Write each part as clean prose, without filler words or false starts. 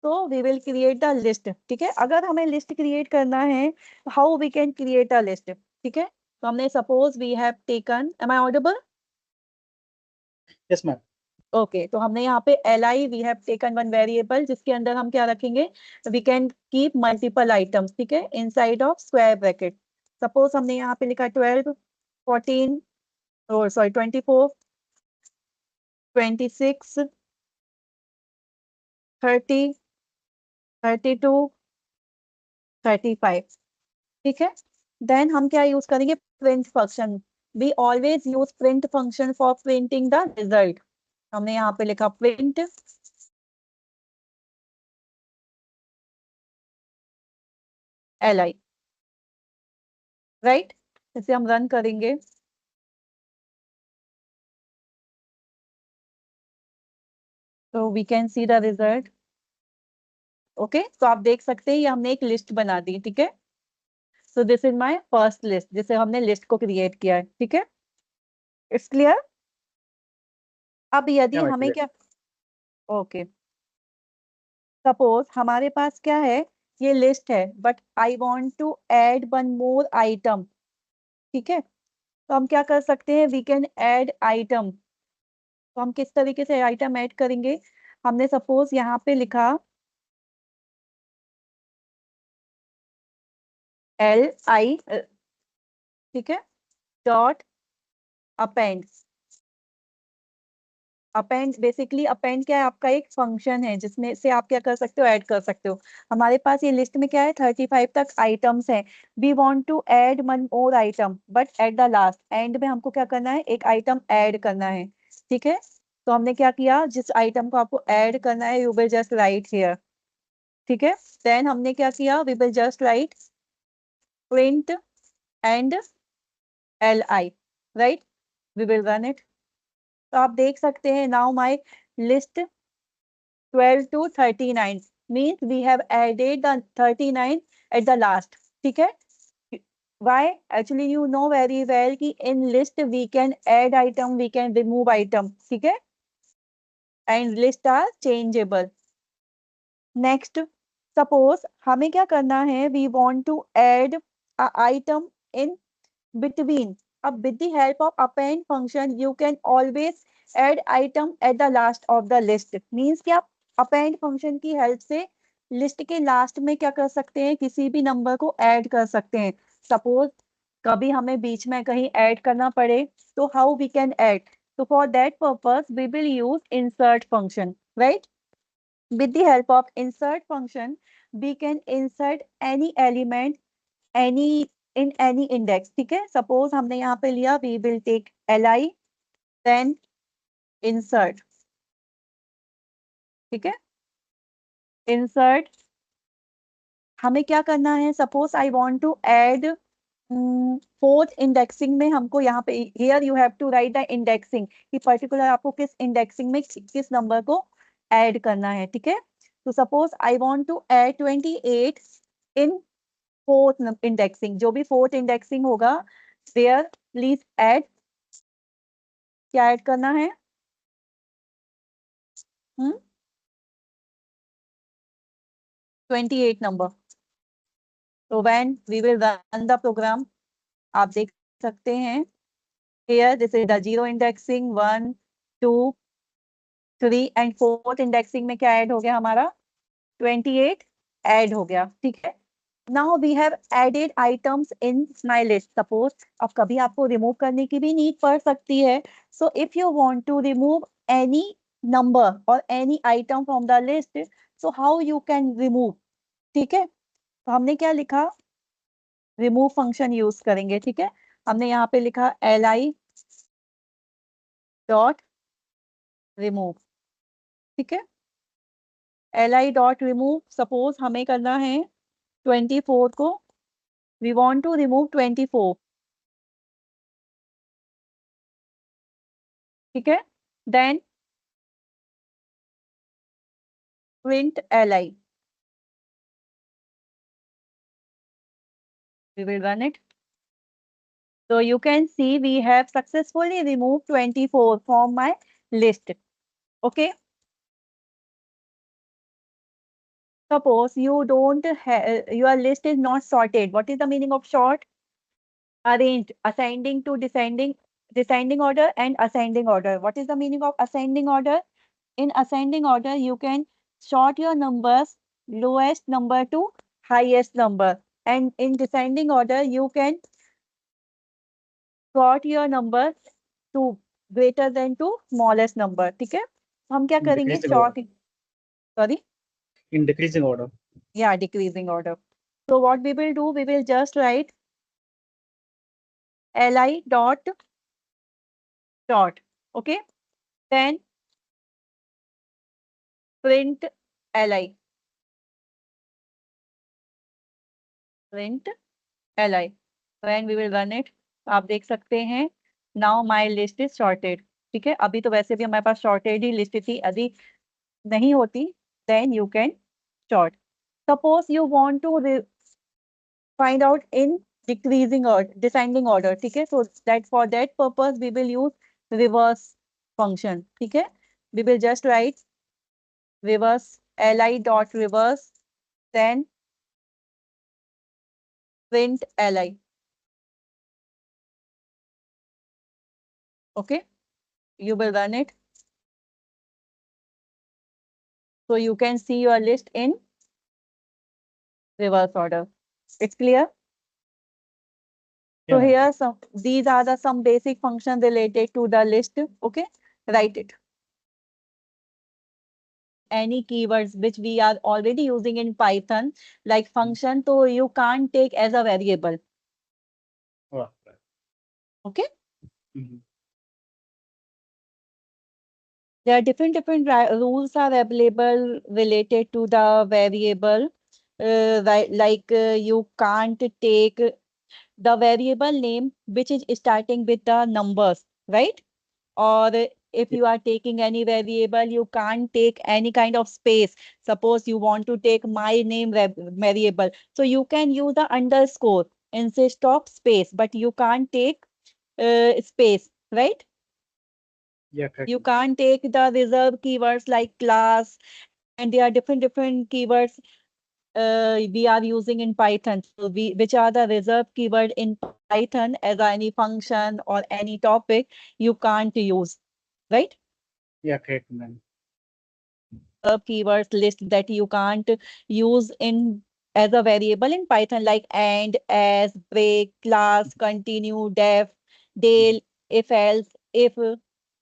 So we will create the list. ठीक है, अगर हमें लिस्ट क्रिएट करना है, how we can create a list. ठीक है, तो हमने suppose we have taken, am I audible? Yes ma'am. Okay, तो हमने यहाँ पे li we have taken one variable जिसके अंदर हम क्या रखेंगे, we can keep multiple items. ठीक है, inside of square bracket. Suppose हमने यहाँ पे लिखा 12, 14, और सॉरी 24, 26, 30, 32, 35. ठीक है, देन हम क्या यूज करेंगे, print function. We always use print function for printing the result. हमने यहाँ पे लिखा प्रिंट li. राइट, इसे हम रन करेंगे. तो we can see the result. Okay, तो आप देख सकते हैं ये हमने एक लिस्ट बना दी. ठीक है, so this is my first list जिसे हमने लिस्ट को क्रिएट किया है. ठीक है, इट्स क्लियर. अब यदि Yeah, हमें clear. क्या, ओके, सपोज हमारे पास क्या है, ये लिस्ट है, but I want to add one more item. ठीक है, तो हम क्या कर सकते हैं, वी कैन ऐड आइटम. तो हम किस तरीके से आइटम ऐड करेंगे, हमने सपोज यहाँ पे लिखा li. ठीक है, dot append. Append basically, append क्या है, आपका एक फंक्शन है जिसमें से आप क्या कर सकते हो, ऐड कर सकते हो. हमारे पास ये लिस्ट में क्या है, 35 तक आइटम्स हैं. We want to add one more item, but at the last end में हमको क्या करना है, एक आइटम ऐड करना है. ठीक है, तो हमने क्या किया, जिस आइटम को आपको ऐड करना है, you will just write here. ठीक है, देन हमने क्या किया, we will just write print and li. Right, we will run it. तो आप देख सकते हैं, now my list 12 to 39 means we have added the 39 at the last. ठीक है, why, actually you know very well कि in list we can add item, we can remove item. ठीक है, and list are changeable. Next, suppose हमें क्या करना है, we want to add a item in between. अब with the help of append function you can always add item at the last of the list. means कि आप append function की help से list के लास्ट में क्या कर सकते हैं, किसी भी नंबर को ऐड कर सकते हैं. सपोज कभी हमें बीच में कहीं ऐड करना पड़े, तो हाउ वी कैन ऐड, तो for that purpose we will use insert function. Right, with the help of insert function we can insert any element any in any index. ठीक है, सपोज हमने यहाँ पे लिया, we will take li then insert. ठीक है, insert हमें क्या करना है, suppose I want to add fourth indexing में, हमको यहाँ पे here you have to write the indexing कि पर्टिकुलर आपको किस इंडेक्सिंग में किस नंबर को ऐड करना है. ठीक है, तो suppose I want to add 28 in fourth indexing. जो भी फोर्थ इंडेक्सिंग होगा देयर प्लीज ऐड, क्या ऐड करना है, 28 नंबर. तो when we will run the program, आप देख सकते हैं here this is the zero indexing, 1, 2, 3 and fourth indexing में क्या ऐड हो गया, हमारा 28 ऐड हो गया. ठीक है, now we have added items in my list. Suppose अब कभी आपको रिमूव करने की भी नीड पड़ सकती है. So if you want to remove any number और any item from the list, so how you can remove. ठीक है, तो हमने क्या लिखा, रिमूव फंक्शन यूज करेंगे. ठीक है, हमने यहाँ पे लिखा li डॉट रिमूव. ठीक है, li डॉट रिमूव, सपोज हमें करना है 24 को, वी वांट टू रिमूव 24. ठीक है, then print li. We will run it. So you can see we have successfully removed 24 from my list. Okay. Suppose you don't have, your list is not sorted. What is the meaning of sort? Arranged, ascending to descending order and ascending order. What is the meaning of ascending order? In ascending order, you can sort your numbers lowest number to highest number. And in descending order, you can sort your numbers to greater than to smallest number. ठीक है? हम क्या In करेंगे? decreasing Sort. order. Sorry? In decreasing order. Yeah, decreasing order. So what we will do, we will just write li dot sort. Okay? Then print li. Print li. When we will run it, आप देख सकते हैं now my list is sorted. ठीक है, अभी तो वैसे भी हमारे पास sorted ही list थी, यदि नहीं होती then you can sort. Suppose you want to find out in decreasing or descending order. ठीक है, so that for that purpose we will use reverse function. ठीक है, we will just write reverse li dot reverse then print li. Okay, you will run it. So you can see your list in reverse order. It's clear? So Yeah, ma'am. here these are the some basic functions related to the list. Okay, write it. Any keywords which we are already using in Python, like function, so you can't take as a variable. Oh, right. Okay. Mhm. There are different rules are available related to the variable. You can't take the variable name which is starting with the numbers, right? Or if Yeah, you are taking any variable, you can't take any kind of space. Suppose you want to take my name variable, so you can use the underscore instead of space, but you can't take space, right? yeah, correct. You can't take the reserved keywords like class, and there are different keywords we are using in Python. So which are the reserved keyword in Python as any function or any topic you can't use, right? Yeah, correct, ma'am. Keywords list that you can't use in as a variable in Python, like and, as, break, class, continue, def, del, if else, if,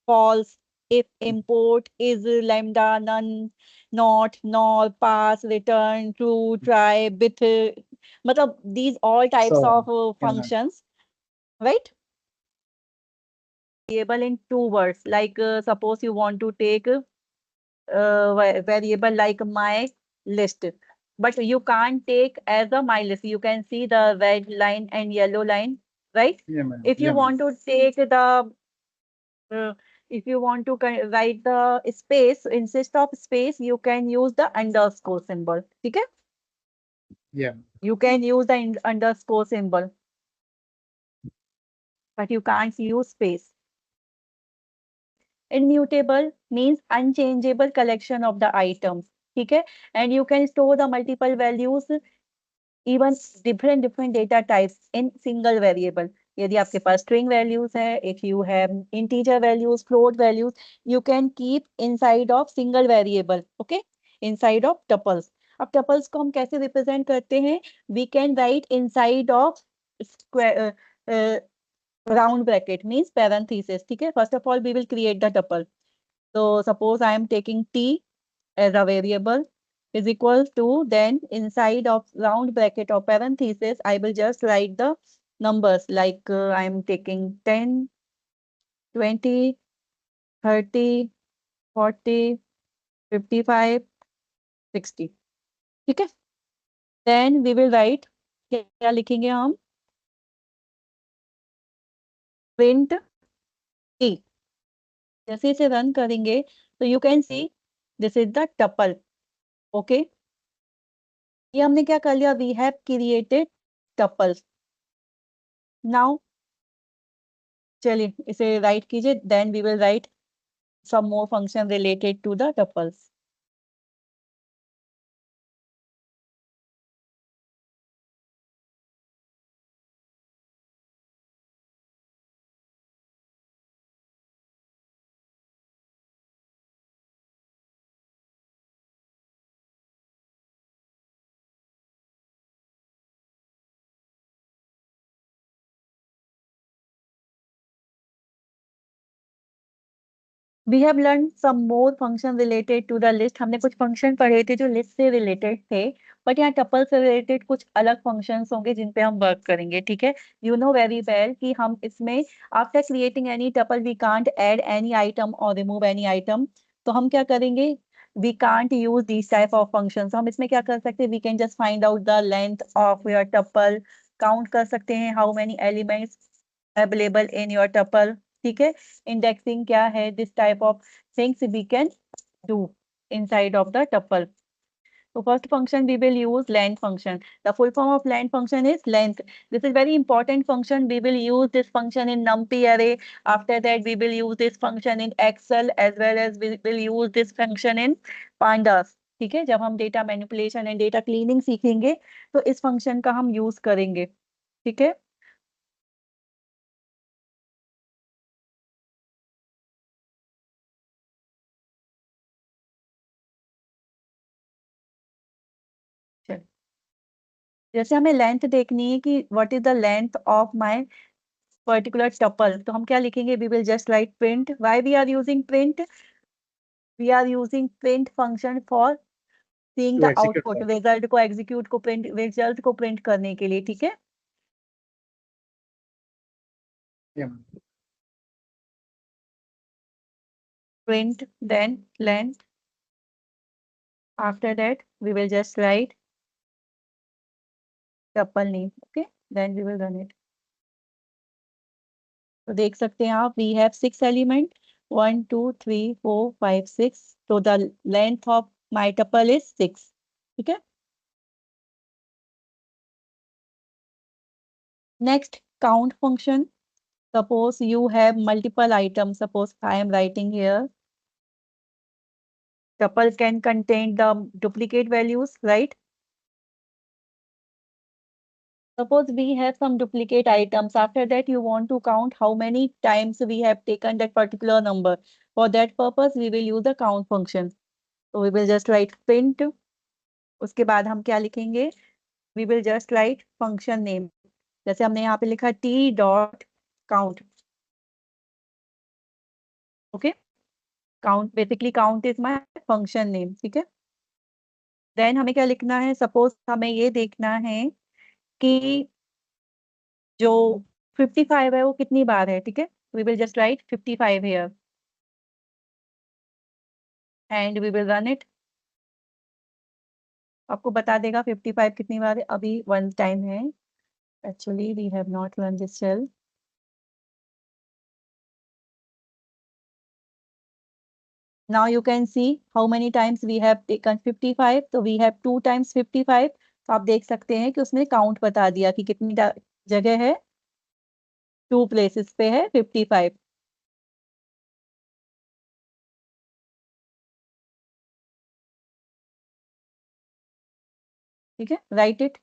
false, if, import, is, lambda, none, not, nor, pass, return, true, try, with, matlab these all types So, of yeah, ma'am. functions, right? Variable in two words, like suppose you want to take variable like my list, but you can't take as a my list. You can see the red line and yellow line, right? Yeah, ma'am. If Yeah, you ma'am. want to take the uh, if you want to write the space instead of space, you can use the underscore symbol. Okay, Yeah, you can use the underscore symbol, but you can't use space. Immutable means unchangeable collection of the items. Okay, and you can store the multiple values, even different data types in single variable. यदि आपके पास string values है, if you have integer values, float values, you can keep inside of single variable, okay, inside of tuples. अब tuples को हम कैसे represent करते हैं? We can write inside of square round bracket means parenthesis. ठीक है? First of all, we will create the tuple. So suppose I am taking t as a variable is equal to, then inside of round bracket or parenthesis, I will just write the numbers like I'm taking 10, 20, 30, 40, 55, 60. ठीक है? Then we will write, क्या लिखेंगे हम? Print t. जैसे इसे run करेंगे, तो you can see this is the tuple. Okay? ये हमने क्या कर लिया? We have created tuples. Now चलिए इसे राइट कीजिए, then we will write some more function related to the tuples. We have learn some more function related to the list. हमने कुछ फंक्शन पढ़े थे जो लिस्ट से रिलेटेड थे, बट यहाँ टपल से रिलेटेड कुछ अलग फंक्शंस होंगे जिन पे हम वर्क करेंगे, ठीक है। यू नो वेरी वेल कि हम इसमें after creating any tuple we can't add any item और रिमूव एनी आइटम। तो हम क्या करेंगे, we can't use this type of function. हम इसमें क्या कर सकते हैं, we can just find out the length of your tuple, count कर सकते हैं how many elements available in your tuple, ठीक है। इंडेक्सिंग क्या है, this type of things we can do inside of the tuple. So first function we will use length function. The full form of length function is length. This is very important function. We will use this function in NumPy array. After that we will use this function in Excel as well as we will use this function in Pandas. ठीक है, जब हम data manipulation and data cleaning सीखेंगे तो इस function का हम use करेंगे, ठीक है। जैसे हमें लेंथ देखनी है कि what is the length of my particular tuple, तो हम क्या लिखेंगे, we will just write print. Why we are using print, we are using print function for seeing To the execute output, that. Result को execute को print, result को print करने के लिए, ठीक है। Yeah, ma'am. Print then length, after that we will just write tuple name, okay, then we will run it. तो देख सकते हैं आप, वी हैव 6 एलिमेंट, 1 2 3 4 5 6, तो the length of my tuple is 6, ठीक है। Next, count function. Suppose you have multiple items. Suppose I am writing here. Tuple can contain the duplicate values, right? Suppose we have some duplicate items. After that, you want to count how many times we have taken that particular number. For that purpose, we will use the count function. So we will just write print. उसके बाद हम क्या लिखेंगे? We will just write function name. जैसे हमने यहाँ पे लिखा t dot count. Okay? Count, basically count is my function name, ठीक है। देन हमें क्या लिखना है, सपोज हमें ये देखना है कि जो 55 है वो कितनी बार है, ठीक है। We will just write 55 here and we will run it. आपको बता देगा 55 कितनी बार है, अभी 1 टाइम है। Actually we have not run this cell. Now you can see how many times we have taken 55. तो we have 2 times 55. तो आप देख सकते हैं कि उसने काउंट बता दिया कि कितनी जगह है, 2 प्लेसेस पे है 55, ठीक है। Right it.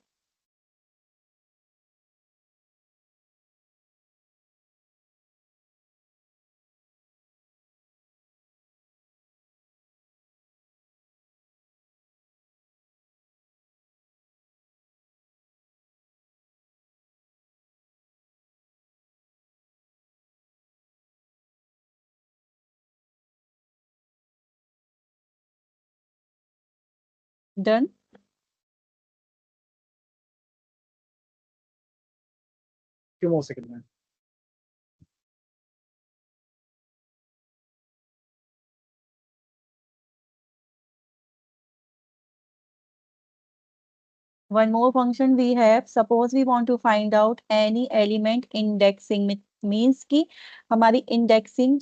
Done. Few more seconds, ma'am. One more function we have. Suppose we want to find out any element indexing, means कि हमारी indexing,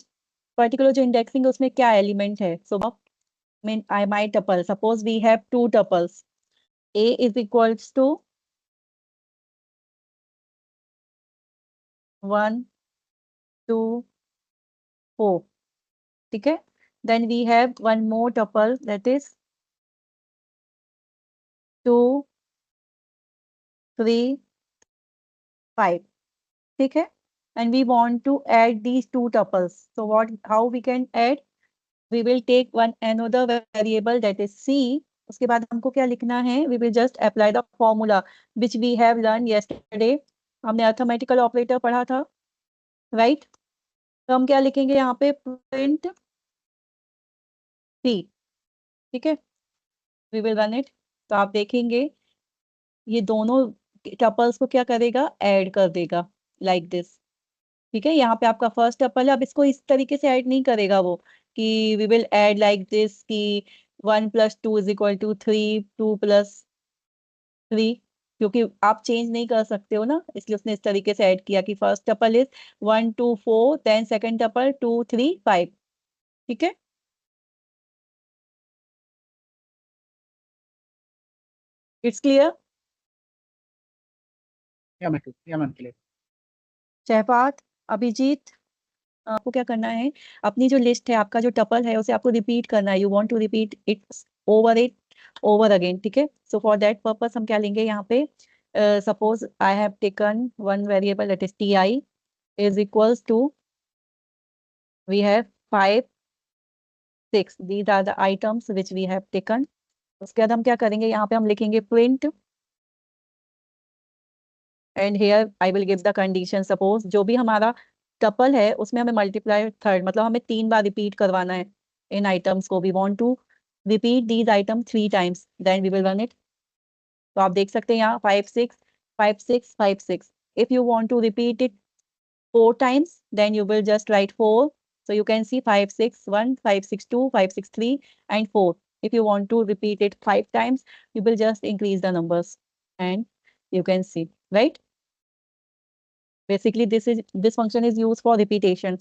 particular जो indexing है उसमें क्या element है। So mean I my tuple. Suppose we have 2 tuples. A is equals to 1 2 4, ठीक है। Then we have one more tuple, that is 2 3 5, ठीक है। And we want to add these 2 tuples. So how we can add? We will take one another variable, that is c. उसके बाद हमको क्या लिखना है, we will just apply the formula which we have learned yesterday. हमने arithmetical operator पढ़ा था, right. तो हम क्या लिखेंगे यहाँ पे, प्रिंट 3, ठीक है, वी विल रन इट। तो आप देखेंगे ये दोनों टपल्स को क्या करेगा, ऐड कर देगा लाइक दिस, ठीक है। यहाँ पे आपका फर्स्ट टपल है, अब इसको इस तरीके से ऐड नहीं करेगा वो कि we will add like this कि 1 + 2 = 3, 2 + 3, क्योंकि आप चेंज नहीं कर सकते हो ना, इसलिए उसने इस तरीके से ऐड किया कि first tuple is 1 2 4, then second tuple 2 3 5, ठीक है। It's clear. Yeah, ma'am, clear. Shahbad, Abhijit, आपको क्या करना है, अपनी जो लिस्ट है, आपका जो टपल है, उसे आपको रिपीट करना है। You want to repeat it over again, ठीक है। सो फॉर दैट पर्पस हम क्या लेंगे यहाँ पे, suppose I have taken one variable that is ti is equals to, we have 5 6, these are the items which we have taken. उसके बाद हम क्या करेंगे, यहाँ पे हम लिखेंगे print, and here I will give the condition. Suppose जो भी हमारा टपल है उसमें हमें मल्टीप्लाई थर्ड, मतलब हमें 3 बार रिपीट करवाना है इन आइटम्स को। We want to repeat these item 3 times, then we will run it. तो आप देख सकते हैं यहाँ 5 6 5 6 5 6। If you want to repeat it 4 times, then you will just write 4. So you can see 5 6 1 5 6 2 5 6 3 and 4. If you want to repeat it 5 times, you will just increase the numbers, and you can see, right? Basically, this function is used for repetition.